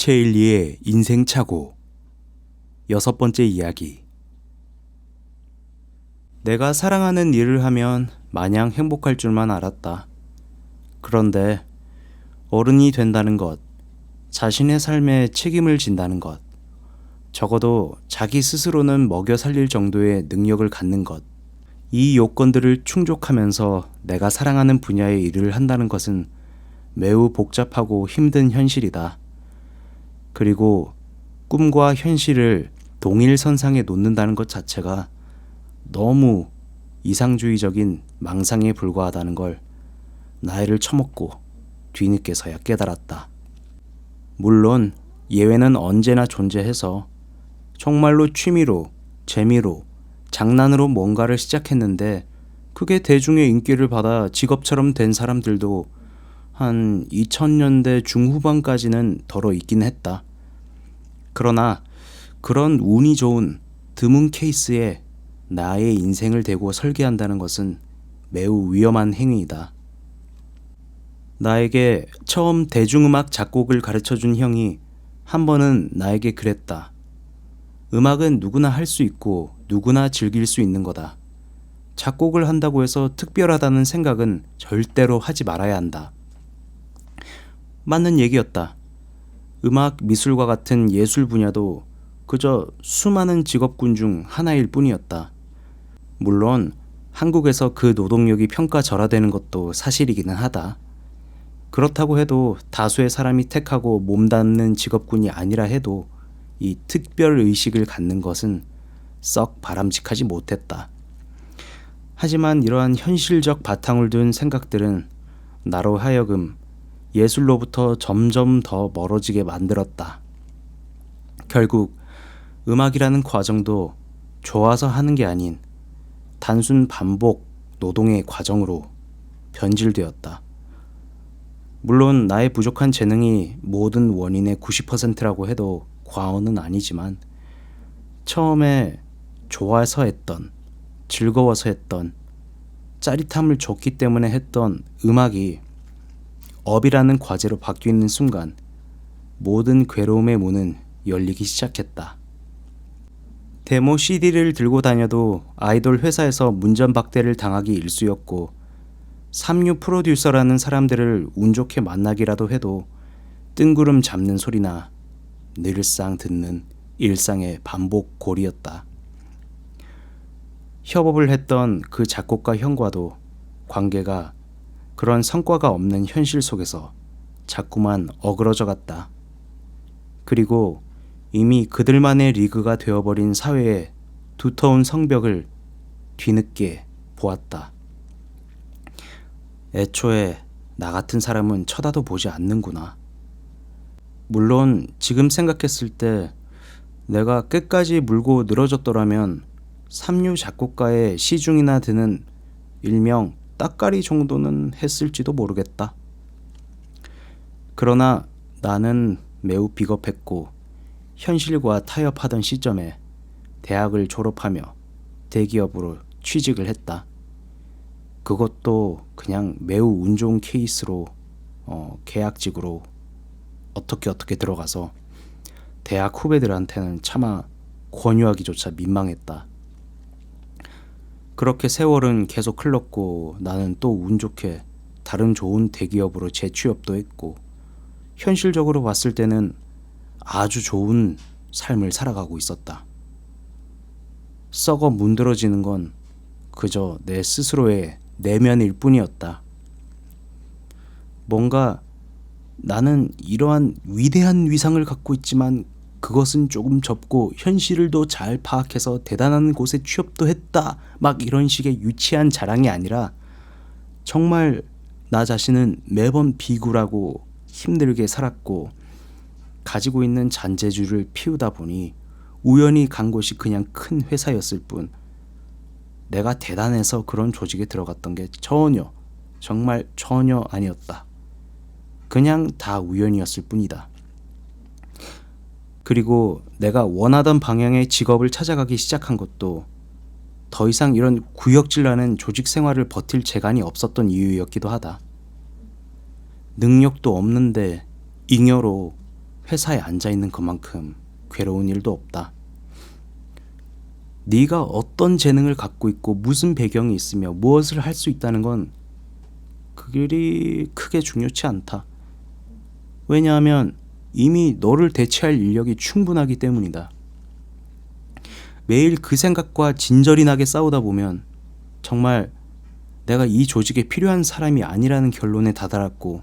최일리의 인생착오 여섯 번째 이야기. 내가 사랑하는 일을 하면 마냥 행복할 줄만 알았다. 그런데 어른이 된다는 것, 자신의 삶에 책임을 진다는 것, 적어도 자기 스스로는 먹여 살릴 정도의 능력을 갖는 것, 이 요건들을 충족하면서 내가 사랑하는 분야의 일을 한다는 것은 매우 복잡하고 힘든 현실이다. 그리고 꿈과 현실을 동일선상에 놓는다는 것 자체가 너무 이상주의적인 망상에 불과하다는 걸 나이를 처먹고 뒤늦게서야 깨달았다. 물론 예외는 언제나 존재해서 정말로 취미로, 재미로, 장난으로 뭔가를 시작했는데 그게 대중의 인기를 받아 직업처럼 된 사람들도 한 2000년대 중후반까지는 덜어 있긴 했다. 그러나 그런 운이 좋은 드문 케이스에 나의 인생을 대고 설계한다는 것은 매우 위험한 행위이다. 나에게 처음 대중음악 작곡을 가르쳐준 형이 한 번은 나에게 그랬다. 음악은 누구나 할 수 있고 누구나 즐길 수 있는 거다. 작곡을 한다고 해서 특별하다는 생각은 절대로 하지 말아야 한다. 맞는 얘기였다. 음악, 미술과 같은 예술 분야도 그저 수많은 직업군 중 하나일 뿐이었다. 물론 한국에서 그 노동력이 평가절하되는 것도 사실이기는 하다. 그렇다고 해도 다수의 사람이 택하고 몸담는 직업군이 아니라 해도 이 특별의식을 갖는 것은 썩 바람직하지 못했다. 하지만 이러한 현실적 바탕을 둔 생각들은 나로 하여금 예술로부터 점점 더 멀어지게 만들었다. 결국 음악이라는 과정도 좋아서 하는 게 아닌 단순 반복 노동의 과정으로 변질되었다. 물론 나의 부족한 재능이 모든 원인의 90%라고 해도 과언은 아니지만 처음에 좋아서 했던, 즐거워서 했던, 짜릿함을 줬기 때문에 했던 음악이 업이라는 과제로 바뀌는 순간 모든 괴로움의 문은 열리기 시작했다. 데모 CD를 들고 다녀도 아이돌 회사에서 문전박대를 당하기 일쑤였고 삼류 프로듀서라는 사람들을 운 좋게 만나기라도 해도 뜬구름 잡는 소리나 늘상 듣는 일상의 반복골이었다. 협업을 했던 그 작곡가 형과도 관계가 그런 성과가 없는 현실 속에서 자꾸만 어그러져 갔다. 그리고 이미 그들만의 리그가 되어버린 사회의 두터운 성벽을 뒤늦게 보았다. 애초에 나 같은 사람은 쳐다도 보지 않는구나. 물론 지금 생각했을 때 내가 끝까지 물고 늘어졌더라면 삼류 작곡가의 시중이나 드는 일명 따까리 정도는 했을지도 모르겠다. 그러나 나는 매우 비겁했고 현실과 타협하던 시점에 대학을 졸업하며 대기업으로 취직을 했다. 그것도 그냥 매우 운 좋은 케이스로 계약직으로 어떻게 들어가서 대학 후배들한테는 차마 권유하기조차 민망했다. 그렇게 세월은 계속 흘렀고 나는 또 운 좋게 다른 좋은 대기업으로 재취업도 했고 현실적으로 봤을 때는 아주 좋은 삶을 살아가고 있었다. 썩어 문드러지는 건 그저 내 스스로의 내면일 뿐이었다. 뭔가 나는 이러한 위대한 위상을 갖고 있지만 그것은 조금 접고 현실을 더 잘 파악해서 대단한 곳에 취업도 했다. 막 이런 식의 유치한 자랑이 아니라 정말 나 자신은 매번 비굴하고 힘들게 살았고 가지고 있는 잔재주를 피우다 보니 우연히 간 곳이 그냥 큰 회사였을 뿐 내가 대단해서 그런 조직에 들어갔던 게 정말 전혀 아니었다. 그냥 다 우연이었을 뿐이다. 그리고 내가 원하던 방향의 직업을 찾아가기 시작한 것도 더 이상 이런 구역질나는 조직 생활을 버틸 재간이 없었던 이유였기도 하다. 능력도 없는데 잉여로 회사에 앉아있는 것만큼 괴로운 일도 없다. 네가 어떤 재능을 갖고 있고 무슨 배경이 있으며 무엇을 할 수 있다는 건 그리 크게 중요치 않다. 왜냐하면 이미 너를 대체할 인력이 충분하기 때문이다. 매일 그 생각과 진절이 나게 싸우다 보면 정말 내가 이 조직에 필요한 사람이 아니라는 결론에 다다랐고,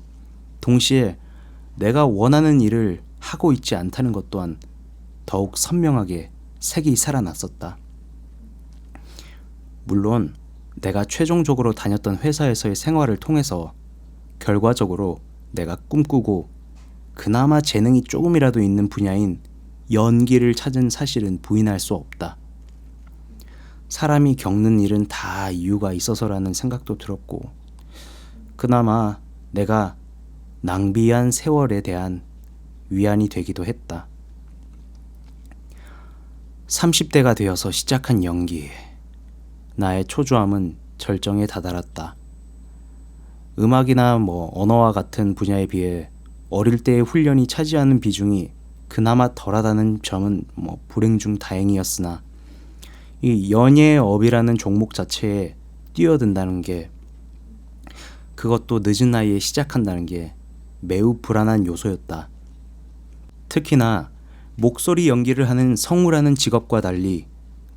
동시에 내가 원하는 일을 하고 있지 않다는 것 또한 더욱 선명하게 색이 살아났었다. 물론 내가 최종적으로 다녔던 회사에서의 생활을 통해서 결과적으로 내가 꿈꾸고 그나마 재능이 조금이라도 있는 분야인 연기를 찾은 사실은 부인할 수 없다. 사람이 겪는 일은 다 이유가 있어서라는 생각도 들었고, 그나마 내가 낭비한 세월에 대한 위안이 되기도 했다. 30대가 되어서 시작한 연기. 나의 초조함은 절정에 다다랐다. 음악이나 언어와 같은 분야에 비해 어릴 때의 훈련이 차지하는 비중이 그나마 덜하다는 점은 불행 중 다행이었으나, 이 연예의 업이라는 종목 자체에 뛰어든다는 게, 그것도 늦은 나이에 시작한다는 게 매우 불안한 요소였다. 특히나 목소리 연기를 하는 성우라는 직업과 달리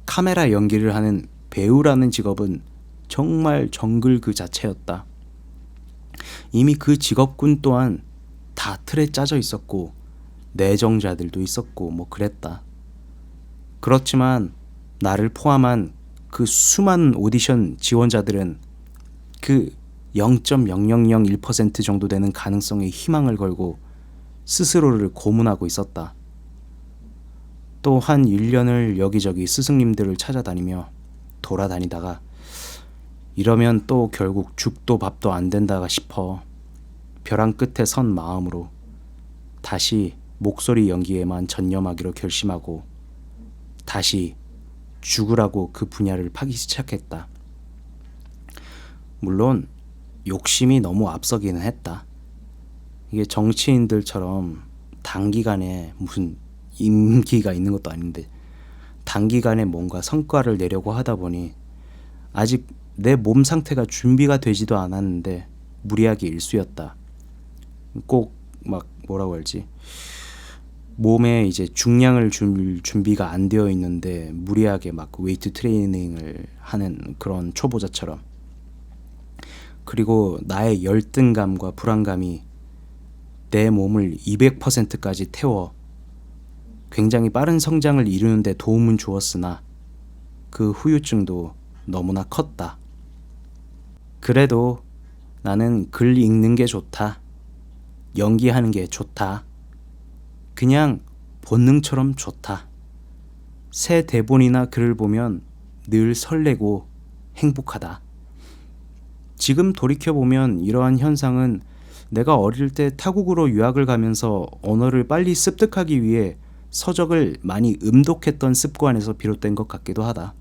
카메라 연기를 하는 배우라는 직업은 정말 정글 그 자체였다. 이미 그 직업군 또한 다 틀에 짜져 있었고 내정자들도 있었고 그랬다. 그렇지만 나를 포함한 그 수많은 오디션 지원자들은 그 0.0001% 정도 되는 가능성에 희망을 걸고 스스로를 고문하고 있었다. 또 한 1년을 여기저기 스승님들을 찾아다니며 돌아다니다가 이러면 또 결국 죽도 밥도 안 된다가 싶어 벼랑 끝에 선 마음으로 다시 목소리 연기에만 전념하기로 결심하고 다시 죽으라고 그 분야를 파기 시작했다. 물론 욕심이 너무 앞서기는 했다. 이게 정치인들처럼 단기간에 무슨 임기가 있는 것도 아닌데 단기간에 뭔가 성과를 내려고 하다 보니 아직 내 몸 상태가 준비가 되지도 않았는데 무리하게 일쑤였다. 꼭 뭐라고 할지, 몸에 이제 중량을 줄 준비가 안 되어 있는데 무리하게 웨이트 트레이닝을 하는 그런 초보자처럼. 그리고 나의 열등감과 불안감이 내 몸을 200%까지 태워 굉장히 빠른 성장을 이루는 데 도움은 주었으나 그 후유증도 너무나 컸다. 그래도 나는 글 읽는 게 좋다. 연기하는 게 좋다. 그냥 본능처럼 좋다. 새 대본이나 글을 보면 늘 설레고 행복하다. 지금 돌이켜보면 이러한 현상은 내가 어릴 때 타국으로 유학을 가면서 언어를 빨리 습득하기 위해 서적을 많이 음독했던 습관에서 비롯된 것 같기도 하다.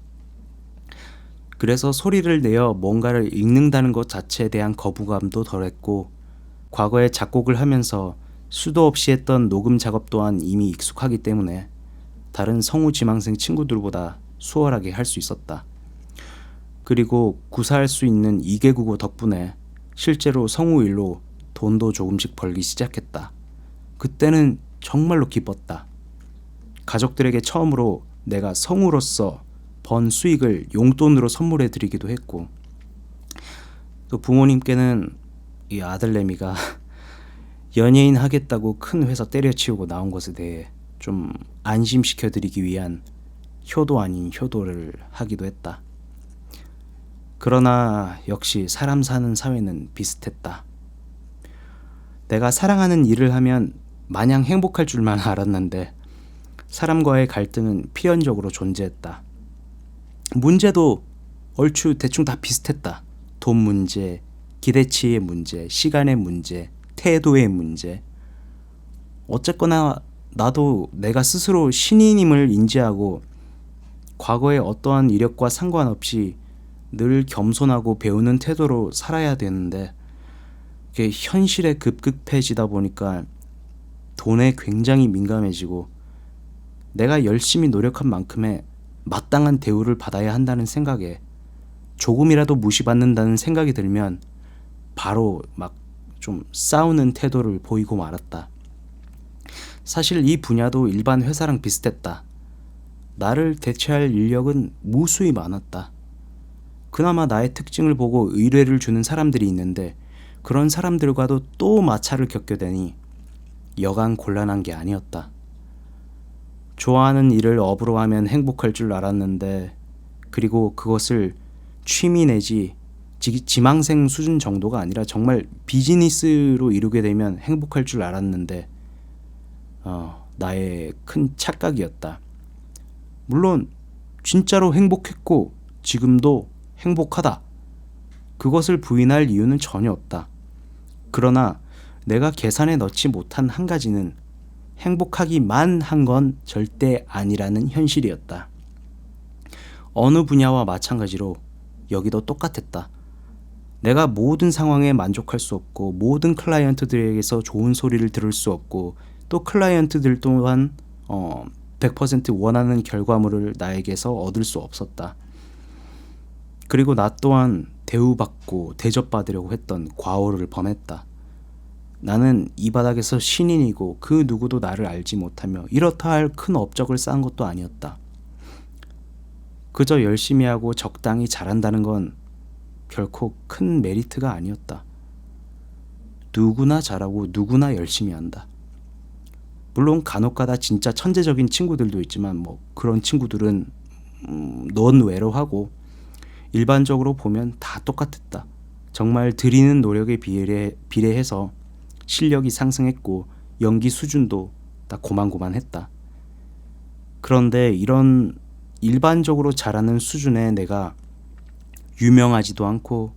그래서 소리를 내어 뭔가를 읽는다는 것 자체에 대한 거부감도 덜했고, 과거에 작곡을 하면서 수도 없이 했던 녹음 작업 또한 이미 익숙하기 때문에 다른 성우 지망생 친구들보다 수월하게 할 수 있었다. 그리고 구사할 수 있는 2개 국어 덕분에 실제로 성우 일로 돈도 조금씩 벌기 시작했다. 그때는 정말로 기뻤다. 가족들에게 처음으로 내가 성우로서 번 수익을 용돈으로 선물해 드리기도 했고, 또 부모님께는 이 아들내미가 연예인 하겠다고 큰 회사 때려치우고 나온 것에 대해 좀 안심시켜 드리기 위한 효도 아닌 효도를 하기도 했다. 그러나 역시 사람 사는 사회는 비슷했다. 내가 사랑하는 일을 하면 마냥 행복할 줄만 알았는데 사람과의 갈등은 필연적으로 존재했다. 문제도 얼추 대충 다 비슷했다. 돈 문제, 기대치의 문제, 시간의 문제, 태도의 문제. 어쨌거나 나도 내가 스스로 신인임을 인지하고 과거의 어떠한 이력과 상관없이 늘 겸손하고 배우는 태도로 살아야 되는데, 이게 현실에 급급해지다 보니까 돈에 굉장히 민감해지고 내가 열심히 노력한 만큼의 마땅한 대우를 받아야 한다는 생각에 조금이라도 무시받는다는 생각이 들면 바로 막 좀 싸우는 태도를 보이고 말았다. 사실 이 분야도 일반 회사랑 비슷했다. 나를 대체할 인력은 무수히 많았다. 그나마 나의 특징을 보고 의뢰를 주는 사람들이 있는데 그런 사람들과도 또 마찰을 겪게 되니 여간 곤란한 게 아니었다. 좋아하는 일을 업으로 하면 행복할 줄 알았는데 그리고 그것을 취미 내지 지망생 수준 정도가 아니라 정말 비즈니스로 이루게 되면 행복할 줄 알았는데 나의 큰 착각이었다. 물론 진짜로 행복했고 지금도 행복하다. 그것을 부인할 이유는 전혀 없다. 그러나 내가 계산에 넣지 못한 한 가지는 행복하기만 한 건 절대 아니라는 현실이었다. 어느 분야와 마찬가지로 여기도 똑같았다. 내가 모든 상황에 만족할 수 없고 모든 클라이언트들에게서 좋은 소리를 들을 수 없고 또 클라이언트들 또한 100% 원하는 결과물을 나에게서 얻을 수 없었다. 그리고 나 또한 대우받고 대접받으려고 했던 과오를 범했다. 나는 이 바닥에서 신인이고 그 누구도 나를 알지 못하며 이렇다 할 큰 업적을 쌓은 것도 아니었다. 그저 열심히 하고 적당히 잘한다는 건 결코 큰 메리트가 아니었다. 누구나 잘하고 누구나 열심히 한다. 물론 간혹가다 진짜 천재적인 친구들도 있지만 그런 친구들은 논외로 일반적으로 보면 다 똑같았다. 정말 들이는 노력에 비례해서 실력이 상승했고 연기 수준도 다 고만고만했다. 그런데 이런 일반적으로 잘하는 수준의 내가 유명하지도 않고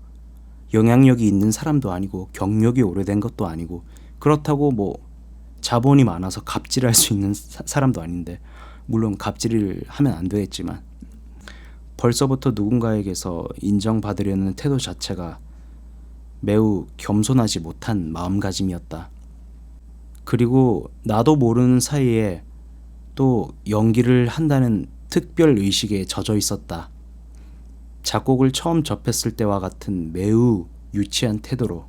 영향력이 있는 사람도 아니고 경력이 오래된 것도 아니고 그렇다고 자본이 많아서 갑질할 수 있는 사람도 아닌데 물론 갑질을 하면 안 되겠지만 벌써부터 누군가에게서 인정받으려는 태도 자체가 매우 겸손하지 못한 마음가짐이었다. 그리고 나도 모르는 사이에 또 연기를 한다는 특별 의식에 젖어 있었다. 작곡을 처음 접했을 때와 같은 매우 유치한 태도로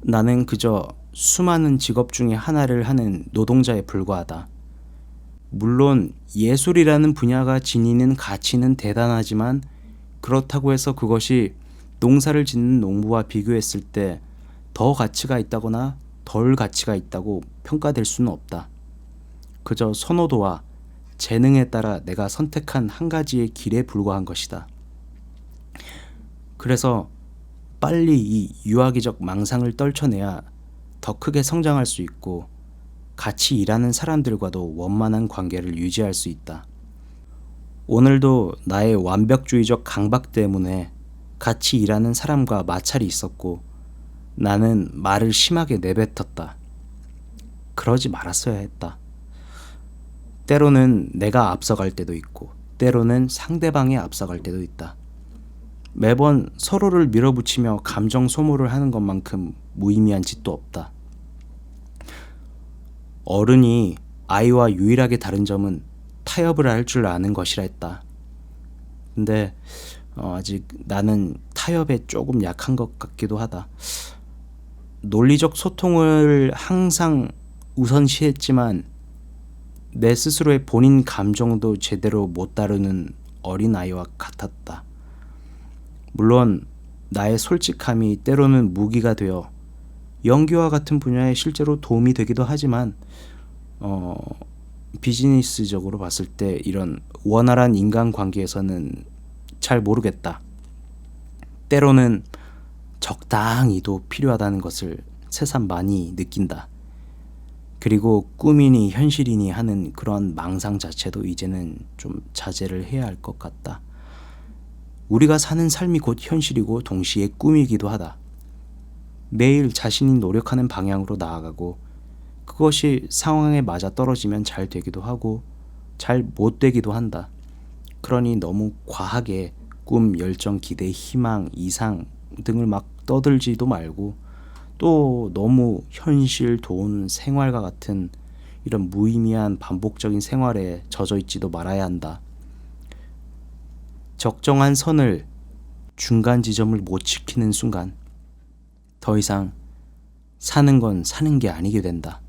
나는 그저 수많은 직업 중에 하나를 하는 노동자에 불과하다. 물론 예술이라는 분야가 지니는 가치는 대단하지만 그렇다고 해서 그것이 농사를 짓는 농부와 비교했을 때 더 가치가 있다거나 덜 가치가 있다고 평가될 수는 없다. 그저 선호도와 재능에 따라 내가 선택한 한 가지의 길에 불과한 것이다. 그래서 빨리 이 유아기적 망상을 떨쳐내야 더 크게 성장할 수 있고 같이 일하는 사람들과도 원만한 관계를 유지할 수 있다. 오늘도 나의 완벽주의적 강박 때문에 같이 일하는 사람과 마찰이 있었고 나는 말을 심하게 내뱉었다. 그러지 말았어야 했다. 때로는 내가 앞서갈 때도 있고 때로는 상대방이 앞서갈 때도 있다. 매번 서로를 밀어붙이며 감정 소모를 하는 것만큼 무의미한 짓도 없다. 어른이 아이와 유일하게 다른 점은 타협을 할 줄 아는 것이라 했다. 근데 아직 나는 타협에 조금 약한 것 같기도 하다. 논리적 소통을 항상 우선시했지만 내 스스로의 본인 감정도 제대로 못 다루는 어린아이와 같았다. 물론 나의 솔직함이 때로는 무기가 되어 연기와 같은 분야에 실제로 도움이 되기도 하지만 비즈니스적으로 봤을 때 이런 원활한 인간관계에서는 잘 모르겠다. 때로는 적당히도 필요하다는 것을 새삼 많이 느낀다. 그리고 꿈이니 현실이니 하는 그런 망상 자체도 이제는 좀 자제를 해야 할 것 같다. 우리가 사는 삶이 곧 현실이고 동시에 꿈이기도 하다. 매일 자신이 노력하는 방향으로 나아가고 그것이 상황에 맞아 떨어지면 잘 되기도 하고 잘 못 되기도 한다. 그러니 너무 과하게 꿈, 열정, 기대, 희망, 이상 등을 막 떠들지도 말고 또 너무 현실, 돈, 생활과 같은 이런 무의미한 반복적인 생활에 젖어 있지도 말아야 한다. 적정한 선을, 중간 지점을 못 지키는 순간 더 이상 사는 건 사는 게 아니게 된다.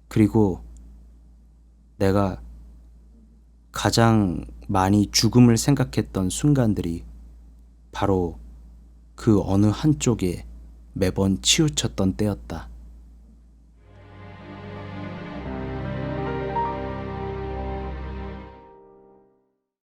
그리고 내가 가장 많이 죽음을 생각했던 순간들이 바로 그 어느 한쪽에 매번 치우쳤던 때였다.